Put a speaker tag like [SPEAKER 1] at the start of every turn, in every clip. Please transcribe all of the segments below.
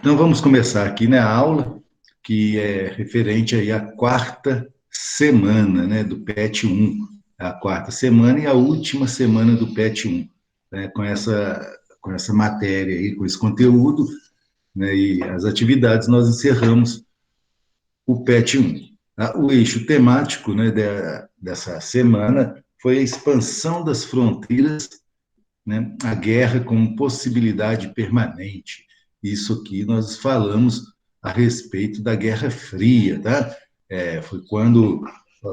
[SPEAKER 1] Então, vamos começar aqui, né, a aula, que é referente aí à quarta semana, né, do PET 1, a quarta semana e a última semana do PET 1, né, com essa matéria aí, com esse conteúdo, né, e as atividades, nós encerramos o PET 1. O eixo temático, né, dessa semana foi a expansão das fronteiras, né, a guerra como possibilidade permanente. Isso aqui nós falamos a respeito da Guerra Fria, tá? Foi quando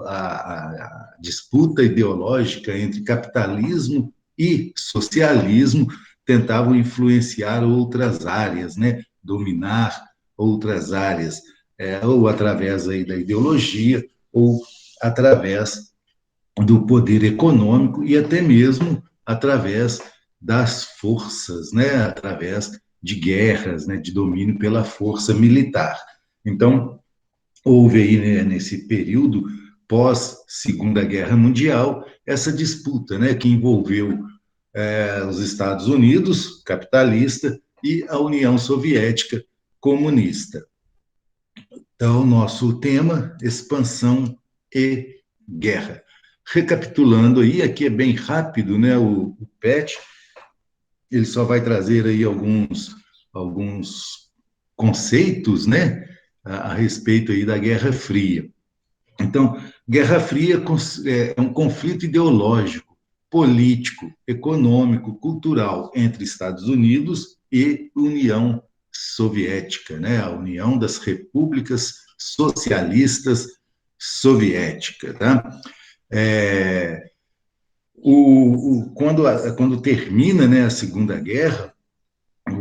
[SPEAKER 1] a disputa ideológica entre capitalismo e socialismo tentavam influenciar outras áreas, né? Dominar outras áreas, ou através aí da ideologia, ou através do poder econômico e até mesmo através das forças, né, através de guerras, né, de domínio pela força militar. Então, houve aí, né, nesse período pós Segunda Guerra Mundial essa disputa, né, que envolveu os Estados Unidos capitalista e a União Soviética comunista. Então, nosso tema, expansão e guerra. Recapitulando aí, aqui é bem rápido, né, o PET, ele só vai trazer aí alguns conceitos, né, a respeito aí da Guerra Fria. Então, Guerra Fria é um conflito ideológico, político, econômico, cultural entre Estados Unidos e União Soviética, né? A União das Repúblicas Socialistas Soviéticas, tá? É, quando termina, né, a Segunda Guerra,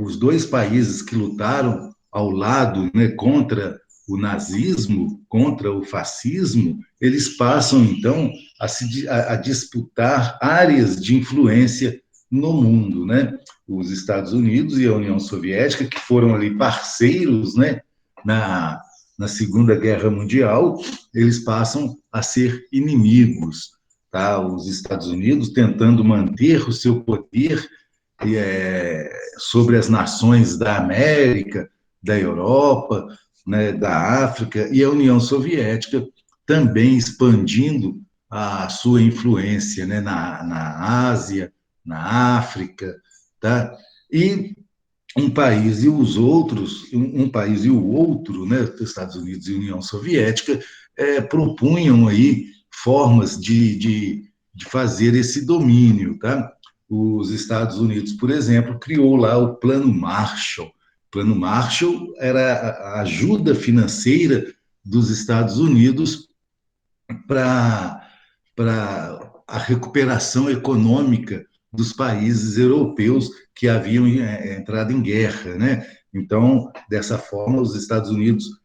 [SPEAKER 1] os dois países que lutaram ao lado, né, contra o nazismo, contra o fascismo, eles passam, então, a disputar áreas de influência no mundo, né? Os Estados Unidos e a União Soviética, que foram ali parceiros, né, na Segunda Guerra Mundial, eles passam a ser inimigos, tá? Os Estados Unidos tentando manter o seu poder sobre as nações da América, da Europa, né, da África, e a União Soviética também expandindo a sua influência, né, na Ásia, na África, tá? E um país e os outros, um país e o outro, né, Estados Unidos e União Soviética, propunham aí formas de fazer esse domínio, tá? Os Estados Unidos, por exemplo, criou lá o Plano Marshall. O Plano Marshall era a ajuda financeira dos Estados Unidos para a recuperação econômica dos países europeus que haviam entrado em guerra, né? Então, dessa forma, os Estados Unidos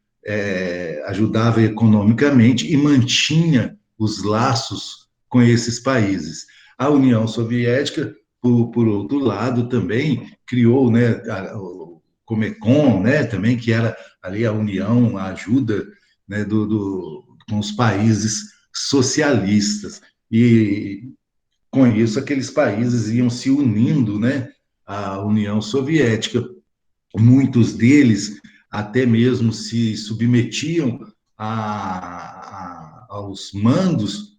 [SPEAKER 1] ajudava economicamente e mantinha os laços com esses países. A União Soviética, por outro lado, também criou, né, o Comecon, né, também que era ali a união, a ajuda, né, com os países socialistas. E com isso aqueles países iam se unindo, né, à União Soviética. Muitos deles até mesmo se submetiam aos mandos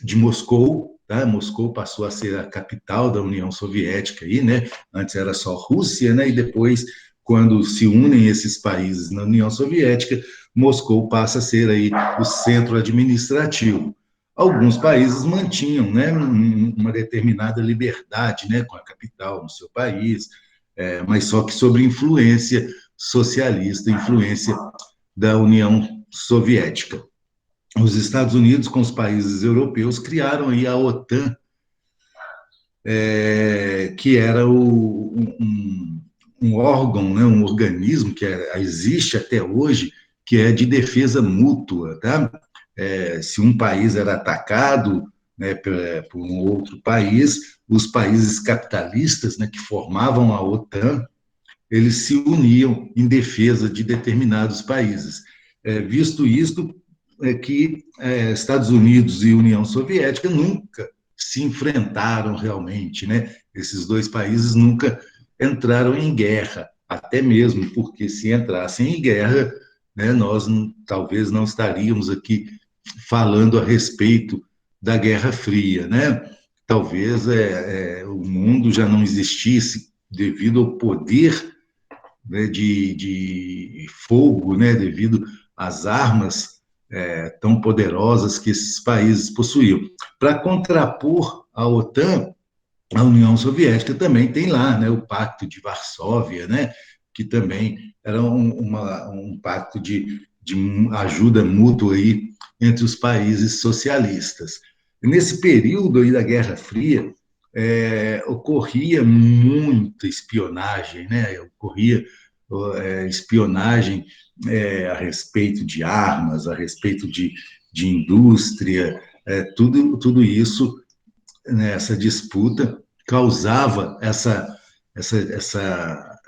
[SPEAKER 1] de Moscou. Tá? Moscou passou a ser a capital da União Soviética aí, né? Antes era só Rússia, né? E depois, quando se unem esses países na União Soviética, Moscou passa a ser aí o centro administrativo. Alguns países mantinham, né, uma determinada liberdade, né, com a capital no seu país, mas só que sob influência socialista, influência da União Soviética. Os Estados Unidos, com os países europeus, criaram aí a OTAN, que era um órgão, né, um organismo que existe até hoje, que é de defesa mútua, tá? Se um país era atacado, né, por um outro país, os países capitalistas, né, que formavam a OTAN, eles se uniam em defesa de determinados países. Visto isto, que Estados Unidos e União Soviética nunca se enfrentaram realmente, né? Esses dois países nunca entraram em guerra, até mesmo porque se entrassem em guerra, né, nós talvez não estaríamos aqui falando a respeito da Guerra Fria, né? Talvez o mundo já não existisse devido ao poder, né, de fogo, né, devido às armas tão poderosas que esses países possuíam. Para contrapor a OTAN, a União Soviética também tem lá, né, o Pacto de Varsóvia, né, que também era um pacto de ajuda mútua aí entre os países socialistas. Nesse período aí da Guerra Fria, ocorria muita espionagem, né? Ocorria espionagem a respeito de armas, a respeito de indústria, tudo isso, né, essa disputa causava essa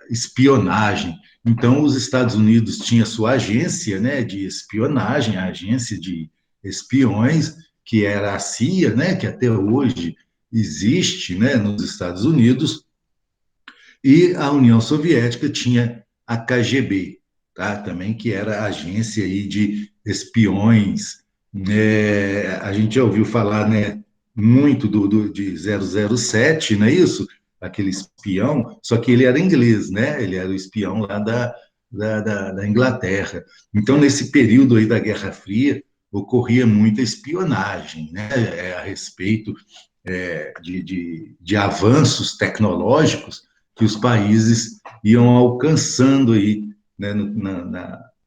[SPEAKER 1] espionagem. Então, os Estados Unidos tinha sua agência, né, de espionagem, a agência de espiões, que era a CIA, né, que até hoje existe, né, nos Estados Unidos, e a União Soviética tinha a KGB, tá? Também que era a agência aí de espiões. A gente já ouviu falar, né, muito de 007, não é isso? Aquele espião, só que ele era inglês, né? Ele era o espião lá da Inglaterra. Então, nesse período aí da Guerra Fria, ocorria muita espionagem, né? A respeito de avanços tecnológicos que os países iam alcançando aí, né,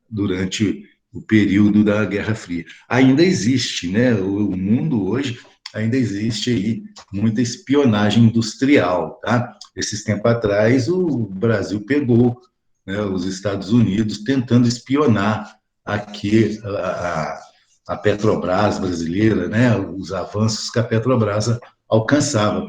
[SPEAKER 1] durante o período da Guerra Fria. Ainda existe, né, o mundo hoje ainda existe aí muita espionagem industrial, tá? Esses tempos atrás o Brasil pegou, né, os Estados Unidos tentando espionar aqui a Petrobras brasileira, né, os avanços que a Petrobras alcançava.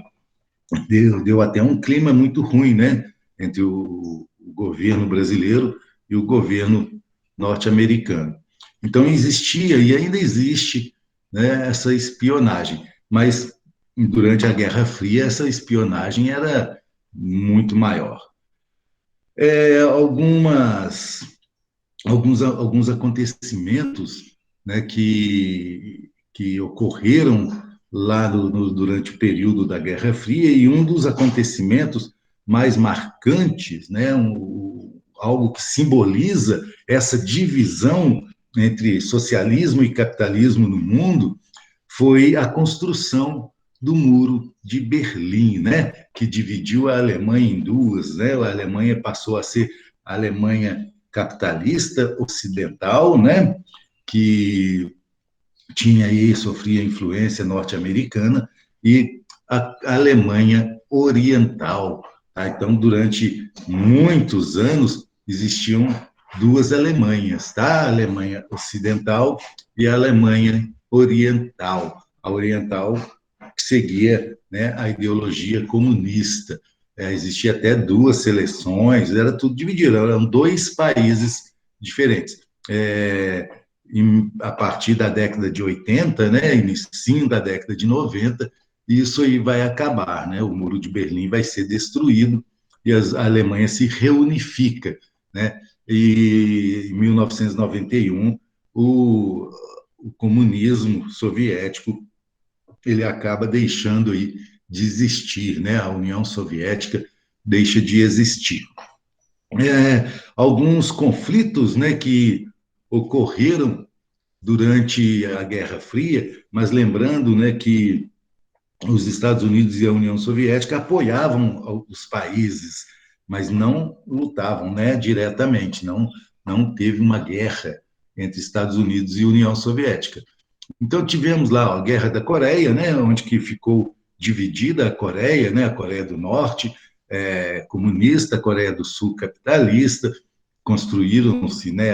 [SPEAKER 1] Deu até um clima muito ruim, né, entre o governo brasileiro e o governo norte-americano. Então existia e ainda existe, né, essa espionagem, mas durante a Guerra Fria essa espionagem era muito maior. Alguns acontecimentos, né, que ocorreram lá durante o período da Guerra Fria, e um dos acontecimentos mais marcantes, né, algo que simboliza essa divisão entre socialismo e capitalismo no mundo, foi a construção do Muro de Berlim, né, que dividiu a Alemanha em duas, né? A Alemanha passou a ser a Alemanha capitalista ocidental, né, que tinha aí, sofria influência norte-americana, e a Alemanha oriental. Tá? Então, durante muitos anos, existiam duas Alemanhas, tá? A Alemanha ocidental e a Alemanha oriental. A oriental que seguia, né, a ideologia comunista. Existia até duas seleções, era tudo dividido, eram dois países diferentes. A partir da década de 80, né, início da década de 90, isso aí vai acabar, né? O Muro de Berlim vai ser destruído e a Alemanha se reunifica, né? E em 1991, o comunismo soviético ele acaba deixando aí de existir, né? A União Soviética deixa de existir. Alguns conflitos, né, que ocorreram durante a Guerra Fria, mas lembrando, né, que os Estados Unidos e a União Soviética apoiavam os países, mas não lutavam, né, diretamente, não teve uma guerra entre Estados Unidos e União Soviética. Então tivemos lá a Guerra da Coreia, né, onde que ficou dividida a Coreia, né, a Coreia do Norte comunista, a Coreia do Sul capitalista, construíram-se, né,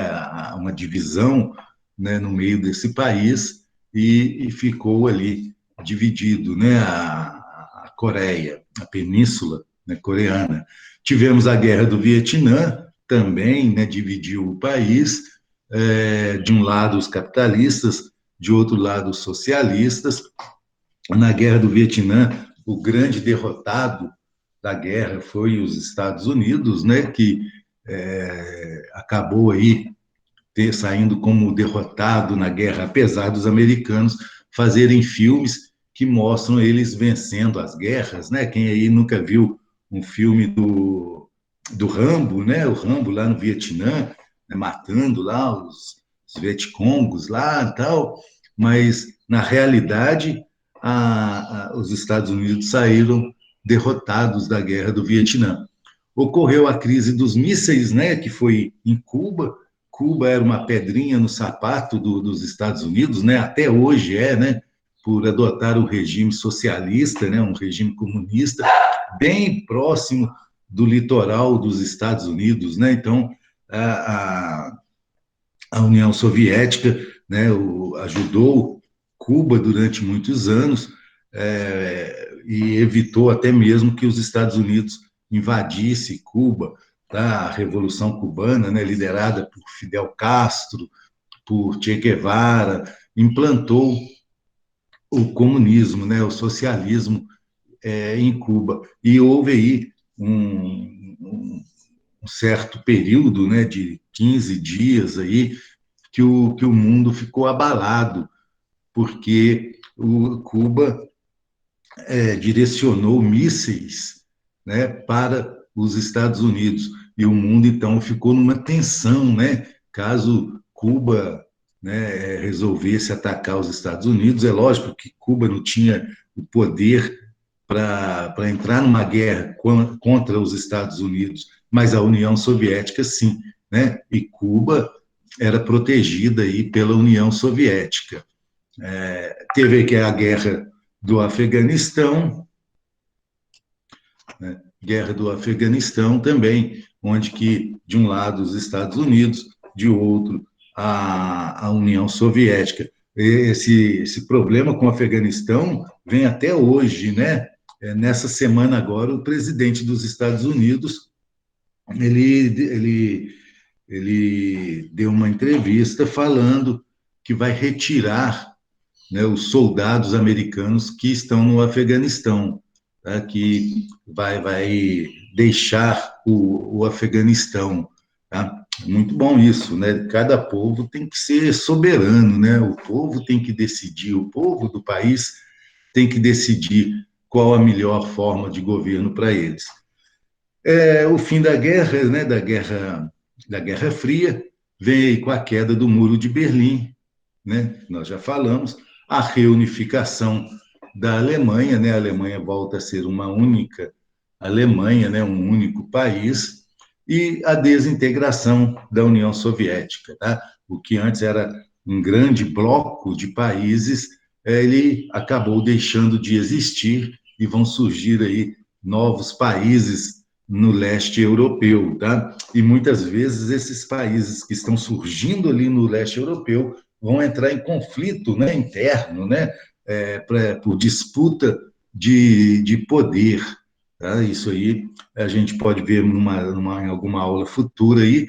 [SPEAKER 1] uma divisão, né, no meio desse país e ficou ali dividido, né, a Coreia, a península, né, coreana. Tivemos a Guerra do Vietnã, também, né, dividiu o país, de um lado os capitalistas, de outro lado os socialistas. Na Guerra do Vietnã, o grande derrotado da guerra foi os Estados Unidos, né, que acabou aí saindo como derrotado na guerra, apesar dos americanos fazerem filmes que mostram eles vencendo as guerras, né? Quem aí nunca viu um filme do Rambo, né? O Rambo lá no Vietnã, né? Matando lá os Vietcongos lá e tal, mas na realidade os Estados Unidos saíram derrotados da guerra do Vietnã. Ocorreu a crise dos mísseis, né? Que foi em Cuba. Cuba era uma pedrinha no sapato dos Estados Unidos, né? Até hoje né? Por adotar um regime socialista, né? Um regime comunista, bem próximo do litoral dos Estados Unidos, né? Então, a União Soviética, né? Ajudou Cuba durante muitos anos e evitou até mesmo que os Estados Unidos invadisse Cuba. Tá? A Revolução Cubana, né? Liderada por Fidel Castro, por Che Guevara, implantou o comunismo, né? O socialismo em Cuba. E houve aí um certo período, né, de 15 dias aí, que o mundo ficou abalado, porque Cuba direcionou mísseis, né, para os Estados Unidos. E o mundo, então, ficou numa tensão, né? Caso Cuba, né, resolvesse atacar os Estados Unidos, é lógico que Cuba não tinha o poder para entrar numa guerra contra os Estados Unidos, mas a União Soviética sim, né? E Cuba era protegida aí pela União Soviética. Teve que a guerra do Afeganistão, né? Guerra do Afeganistão também, onde que de um lado os Estados Unidos, de outro a União Soviética. Esse problema com o Afeganistão vem até hoje, né? Nessa semana agora, o presidente dos Estados Unidos ele deu uma entrevista falando que vai retirar, né, os soldados americanos que estão no Afeganistão, tá? Que vai deixar o Afeganistão. Tá? Muito bom isso, né? Cada povo tem que ser soberano, né? O povo tem que decidir, o povo do país tem que decidir qual a melhor forma de governo para eles. O fim da guerra, né? Da Guerra Fria, vem com a queda do Muro de Berlim, né? Nós já falamos, a reunificação da Alemanha, né? A Alemanha volta a ser uma única Alemanha, né? Um único país, e a desintegração da União Soviética, tá? O que antes era um grande bloco de países, ele acabou deixando de existir e vão surgir aí novos países no leste europeu, tá? E muitas vezes esses países que estão surgindo ali no leste europeu vão entrar em conflito, né, interno, né, por disputa de poder. Tá? Isso aí a gente pode ver em alguma aula futura aí,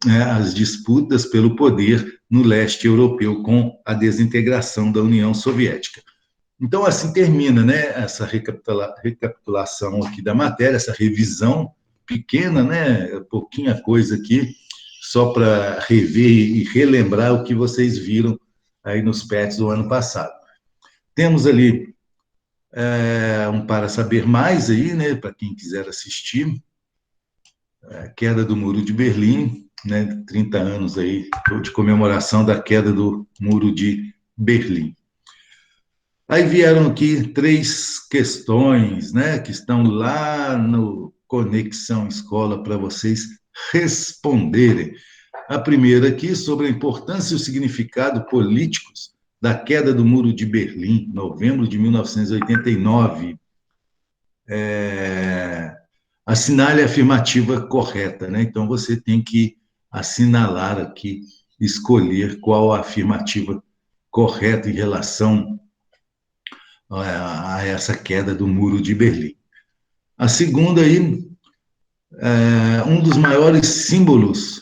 [SPEAKER 1] né, as disputas pelo poder no leste europeu com a desintegração da União Soviética. Então, assim termina, né, essa recapitulação aqui da matéria, essa revisão pequena, né, pouquinha coisa aqui, só para rever e relembrar o que vocês viram aí nos PETs do ano passado. Temos ali um Para Saber Mais aí, né, para quem quiser assistir, a queda do Muro de Berlim, né, 30 anos aí de comemoração da queda do Muro de Berlim. Aí vieram aqui 3 questões, né, que estão lá no Conexão Escola para vocês responderem. A primeira aqui sobre a importância e o significado políticos da queda do Muro de Berlim, novembro de 1989. Assinale a afirmativa correta, né? Então você tem que assinalar aqui, escolher qual a afirmativa correta em relação a essa queda do Muro de Berlim. A segunda aí, um dos maiores símbolos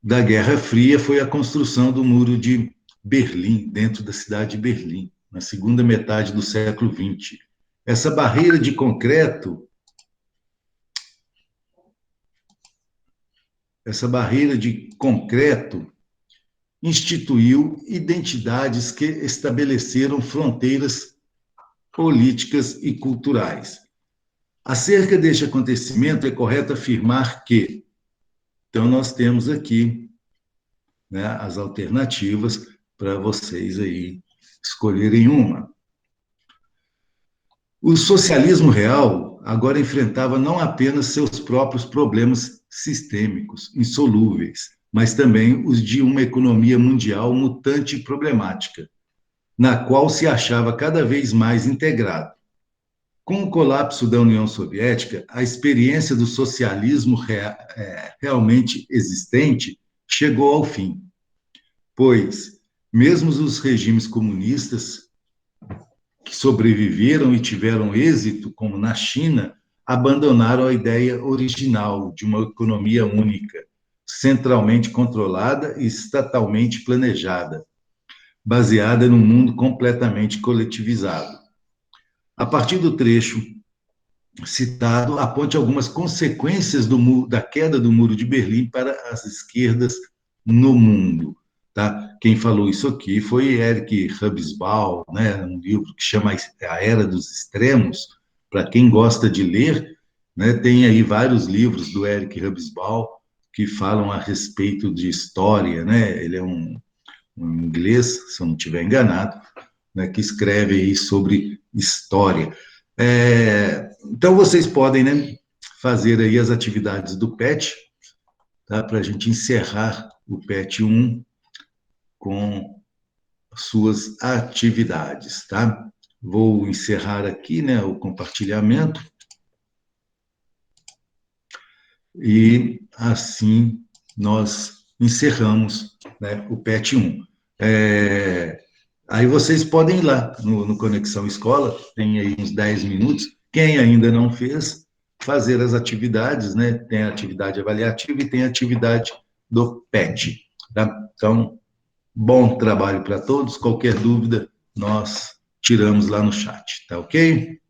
[SPEAKER 1] da Guerra Fria foi a construção do Muro de Berlim, dentro da cidade de Berlim, na segunda metade do século XX. Essa barreira de concreto essa barreira de concreto, instituiu identidades que estabeleceram fronteiras políticas e culturais. Acerca deste acontecimento, é correto afirmar que, então, nós temos aqui, né, as alternativas para vocês aí escolherem uma. O socialismo real agora enfrentava não apenas seus próprios problemas sistêmicos, insolúveis, mas também os de uma economia mundial mutante e problemática, na qual se achava cada vez mais integrado. Com o colapso da União Soviética, a experiência do socialismo realmente existente chegou ao fim, pois, mesmo os regimes comunistas que sobreviveram e tiveram êxito, como na China, abandonaram a ideia original de uma economia única, centralmente controlada e estatalmente planejada, baseada num mundo completamente coletivizado. A partir do trecho citado, aponte algumas consequências da queda do Muro de Berlim para as esquerdas no mundo. Tá? Quem falou isso aqui foi Eric Hobsbawm, né? Um livro que chama A Era dos Extremos. Para quem gosta de ler, né? Tem aí vários livros do Eric Hobsbawm que falam a respeito de história. Né? Ele é um inglês, se eu não estiver enganado, né? Que escreve aí sobre história. Então, vocês podem, né, fazer aí as atividades do PET, tá? Para a gente encerrar o PET 1 com suas atividades, tá? Vou encerrar aqui, né, o compartilhamento e assim nós encerramos, né, o PET 1. Aí vocês podem ir lá no Conexão Escola, tem aí uns 10 minutos. Quem ainda não fez, fazer as atividades, né? Tem a atividade avaliativa e tem a atividade do PET. Tá? Então, bom trabalho para todos. Qualquer dúvida, nós tiramos lá no chat, tá ok?